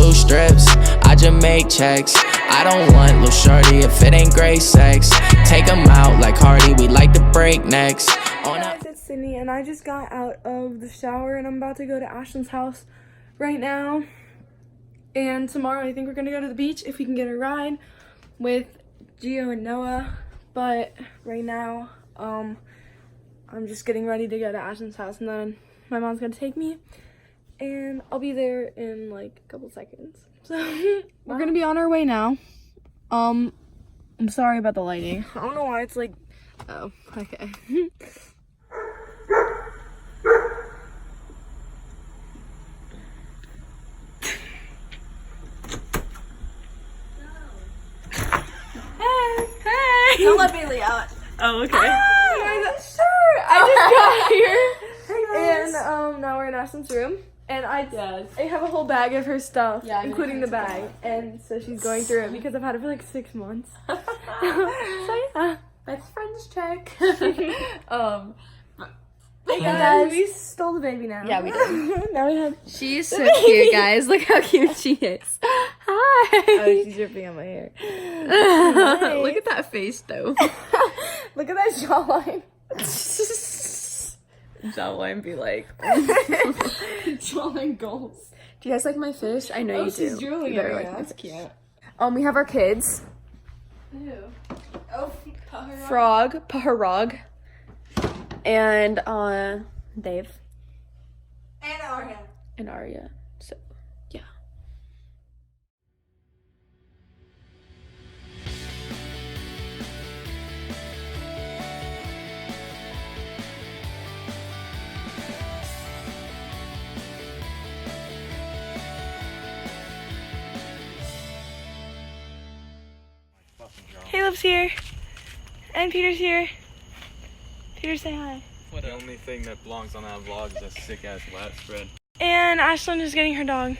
blue strips, I just make checks. I don't want little shorty if it ain't great sex. Take them out like Hardy, we like to break necks. Hey guys, it's Sydney, and I just got out of the shower and I'm about to go to Ashlyn's house right now. And tomorrow I think we're gonna go to the beach if we can get a ride with Gio and Noah. But right now, I'm just getting ready to go to Ashlyn's house, and then my mom's gonna take me and I'll be there in like a couple seconds. So we're gonna be on our way now. I'm sorry about the lighting. I don't know why it's like, oh, okay. Hey! Don't let Bailey out. Oh, okay. Sure. I just got here. And now we're in Ashlyn's room. And I have a whole bag of her stuff, including the bag. And so she's going through it because I've had it for like 6 months. So yeah. Best friends check. Hey guys, we stole the baby now. Yeah, we did. Now we have. She's so cute, guys. Look how cute she is. Hi. Oh, she's dripping on my hair. Look at that face, though. Look at that jawline. Jawline be like. Jawline goals. Do you guys like my fish? I know you do. She's drooling They're at me. like, That's cute. We have our kids. Ew. Oh, Frog, Paharog, and Dave. And Arya. And Arya. So, yeah. Caleb's here. And Peter's here. Peter, say hi. The only thing that belongs on that vlog is a sick ass lap spread. And Ashlyn is getting her dog.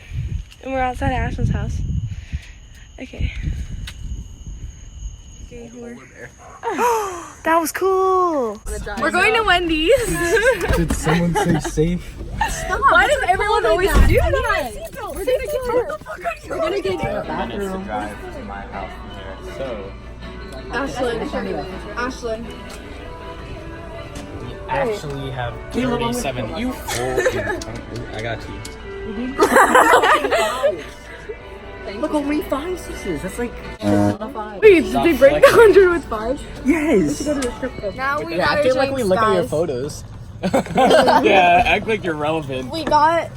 And we're outside of Ashlyn's house. Okay. That was cool. We're going to Wendy's. Did someone say safe? Why does everyone always do that? We're gonna get Minutes to drive to my house from here. So Ashlyn. we actually have 37. You fool. I got you. Look, only 5 6s. That's like Wait, did they break the 100 with 5? yes. Now we Yeah, I feel like we look at your photos. Yeah, act like you're relevant. We got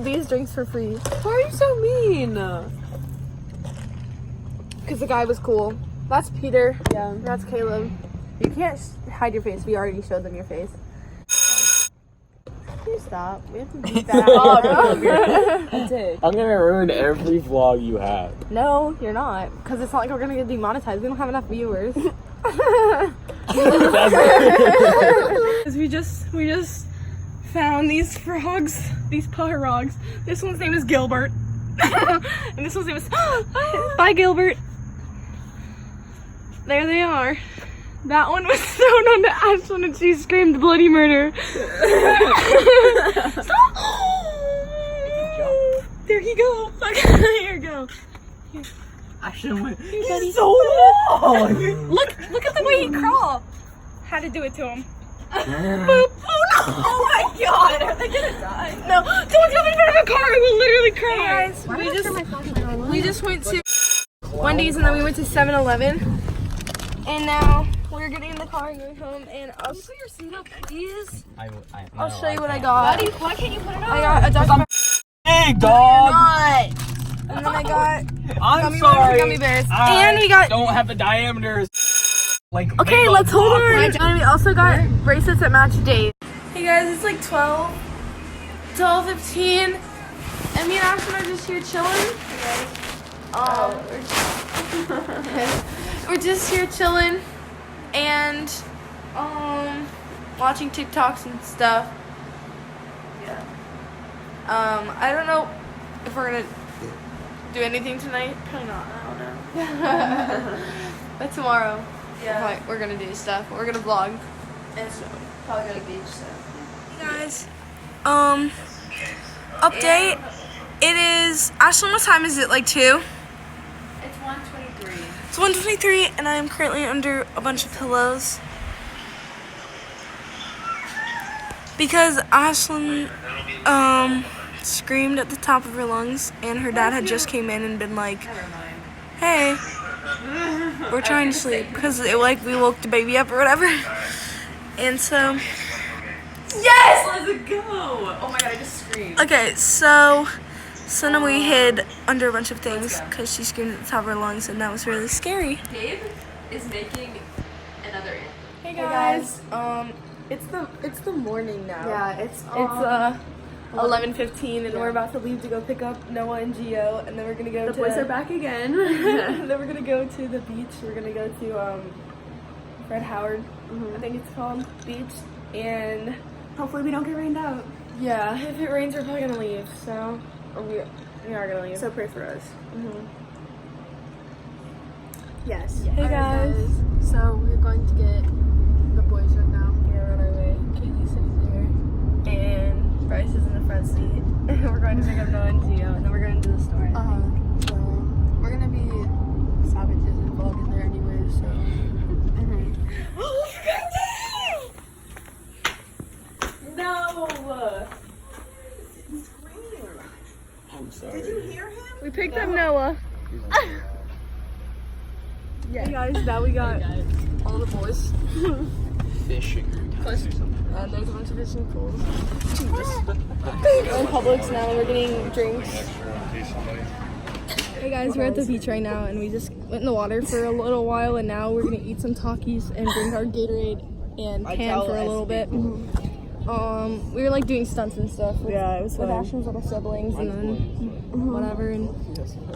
these drinks for free. Why are you so mean? Because the guy was cool. That's Peter. Yeah. That's Caleb. You can't hide your face. We already showed them your face. Can you stop? We have to beat that out. I did. I'm gonna ruin every vlog you have. No, you're not. Because it's not like we're going to get demonetized. We don't have enough viewers. we just found these frogs. These Paharogs. This one's name is Gilbert. And this one's name is... Bye, Gilbert. There they are. That one was thrown onto Ashlyn and she screamed bloody murder. There you go. Here you go. Actually, went He's so long. Look at the way he crawled. Had to do it to him. Boop. Oh no! Oh my god! Are they gonna die? No! Don't jump in front of a car! I will literally cry. Hey guys, we just went to Wendy's and then we went to 7-Eleven. And now we're getting in the car and going home. And I'll show your seat up, please. I'll show you what I got. Why can't you put it on? I got a Dr. Hey, dog! And then I got I'm sorry. gummy bears. And we got... don't have the diameters. Like, Okay, let's hold on. And we also got bracelets that match Dave. Hey guys, it's like 12:15, and me and Ashlyn are just here chilling. We're just here chilling and watching TikToks and stuff. Yeah. I don't know if we're gonna do anything tonight. Probably not. I don't know. But tomorrow, yeah, we're gonna do stuff. We're gonna vlog, and so probably go to the beach. So, hey guys, update. It is, Ashlyn, what time is it? Like 2? It's 1:23. It's 1:23 and I am currently under a bunch of pillows. Because Ashlyn screamed at the top of her lungs and her dad had just came in and been like, hey, we're trying to sleep because we woke the baby up or whatever. And so, yes! Let's go! Oh my god, I just screamed. Okay, so then we hid under a bunch of things because she screamed at the top of her lungs and that was really scary. Gabe is making another. Hey guys, it's the morning now. Yeah, it's 11:15 and we're about to leave to go pick up Noah and Gio and then we're gonna go the to boys are back again. then we're gonna go to the beach. We're gonna go to Fred Howard, I think it's called, beach, and Hopefully we don't get rained out. yeah, if it rains we're probably gonna leave. So or we are gonna leave. So pray for us. Yes. Hey guys. So we're going to get the boys right now. We're on our way. Katie's sitting there, and Bryce is in the front seat. We're going to pick up Noah and Gio, and then we're going to the store. So we're gonna be savages and vlogging there anyway. So. No! I'm sorry. We picked up Noah. Hey guys, now we got all the boys. Fishing. And there's a bunch of fishing pools. We're in Publix now and we're getting drinks. Hey guys, we're at the beach right now and we just went in the water for a little while and now we're gonna eat some Takis and drink our Gatorade and tan for a little bit. We were like doing stunts and stuff with, Yeah, it was with fun. Ashlyn's little siblings and then whatever and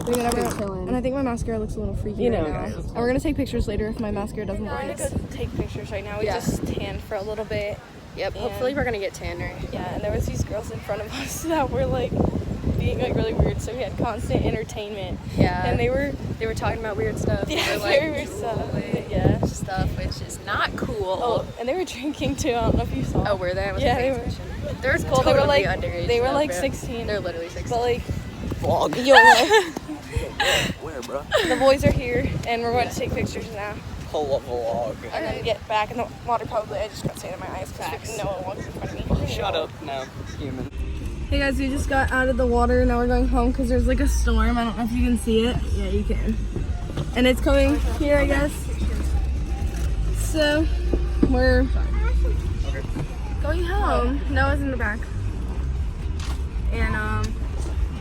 doing whatever. And I think my mascara looks a little freaky right now. And we're gonna take pictures later if my mascara doesn't work. We're gonna go take pictures right now. We just tanned for a little bit. Yep. Hopefully we're gonna get tanner. Yeah, and there was these girls in front of us that were like being like really weird, so we had constant entertainment. Yeah. And they were talking about weird stuff. yeah, They were, very weird stuff. Yeah. stuff, which is not cool. Oh, and they were drinking too. I don't know if you saw. Oh, were they? I wasn't Yeah, paying they were. attention. They're Well, they were totally like underage. they were though, like bro. 16. They're literally 16. But like Vlog. yo, Where, bro? the boys are here, and we're going to take pictures now, Pull a vlog. and then get back in the water. Probably, I just got sand in my eyes because no one walks in front of me. Shut up now, human. Hey guys, we just got out of the water. Now we're going home because there's like a storm. I don't know if you can see it. Yeah, you can. And it's coming here, I guess. So we're going home. Noah's in the back. And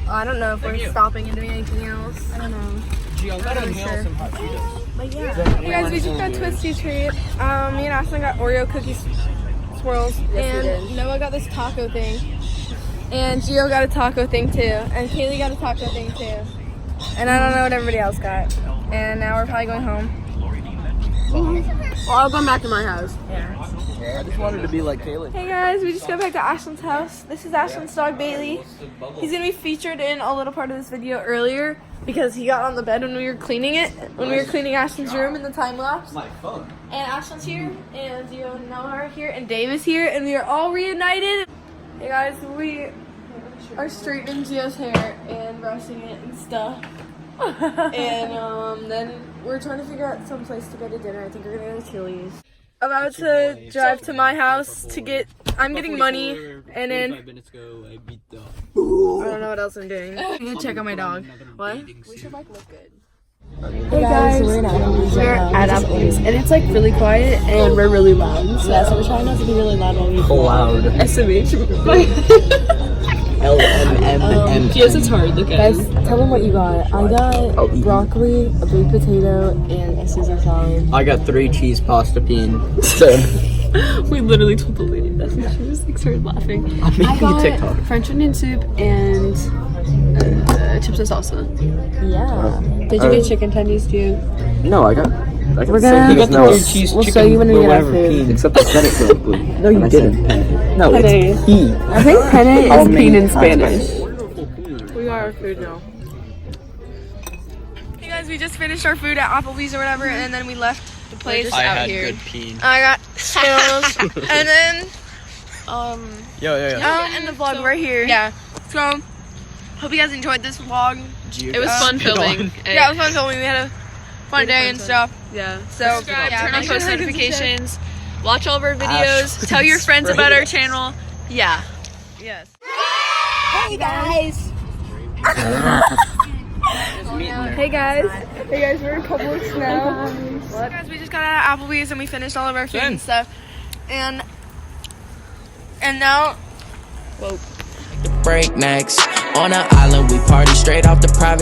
I don't know if we're stopping and doing anything else. I don't know. Gio, I'm gonna inhale sure. some hot Cheetos. But yeah. Hey guys, we just got Twisty Treat. Me and Ashlyn got Oreo cookie swirls. And Noah got this taco thing. And Gio got a taco thing too. And Kaylee got a taco thing too. And I don't know what everybody else got. And now we're probably going home. Well, I'll go back to my house. Yeah, I just wanted to be like Kaylee. Hey guys, we just got back to Ashlyn's house. This is Ashlyn's dog Bailey. He's gonna be featured in a little part of this video earlier because he got on the bed when we were cleaning it. When we were cleaning Ashlyn's room in the time lapse. My phone. And Ashlyn's here, and Gio and Noah are here, and Dave is here, and we are all reunited. Hey guys, we are straightening Gio's hair and brushing it and stuff. And then we're trying to figure out some place to go to dinner. I think we're gonna go to Chili's. About to drive to my house to get. I'm getting money, and then 45 minutes ago, I beat the. I don't know what else I'm doing. I'm gonna check on my dog. What? We should like look good. Hey guys, We're at Applebee's, and it's like really quiet, and we're really loud. So yeah, so we're trying not to be really loud while we Loud. SMH. LMMM. Yes, it's hard. Look at Guys, tell them what you got. I got broccoli, a baked potato, and a Caesar salad. I got 3 cheese pasta peen. We literally told the lady that, and she just like started laughing. I'm making I got a TikTok. French onion soup and chips and salsa. Yeah. Did you get chicken tendies too? No, I got We're the same gonna- thing You as got the Noah. three cheese We'll chicken show you when we get our whatever food. peen. Except I said it correctly. No, you I said didn't. penne. No, Penne. it's pea. I think penne I'll is make peen in it. Spanish. We got our food now. Hey guys, we just finished our food at Applebee's or whatever, and then we left the place. I out had here. good peen. I got Skittles, and then Yo. end the vlog right here. Yeah. So Hope you guys enjoyed this vlog. It was fun filming. Yeah, it was fun filming. We had a fun day and stuff. Yeah. So Subscribe, yeah, turn on make sure post to like and notifications, watch all of our videos, tell your friends about our channel. Yeah. Yes. Hey guys. Hey guys. Hey guys, we're in Publix now. What? Guys, we just got out of Applebee's and we finished all of our food and stuff. And now Breaknecks on an island, we party straight off the private.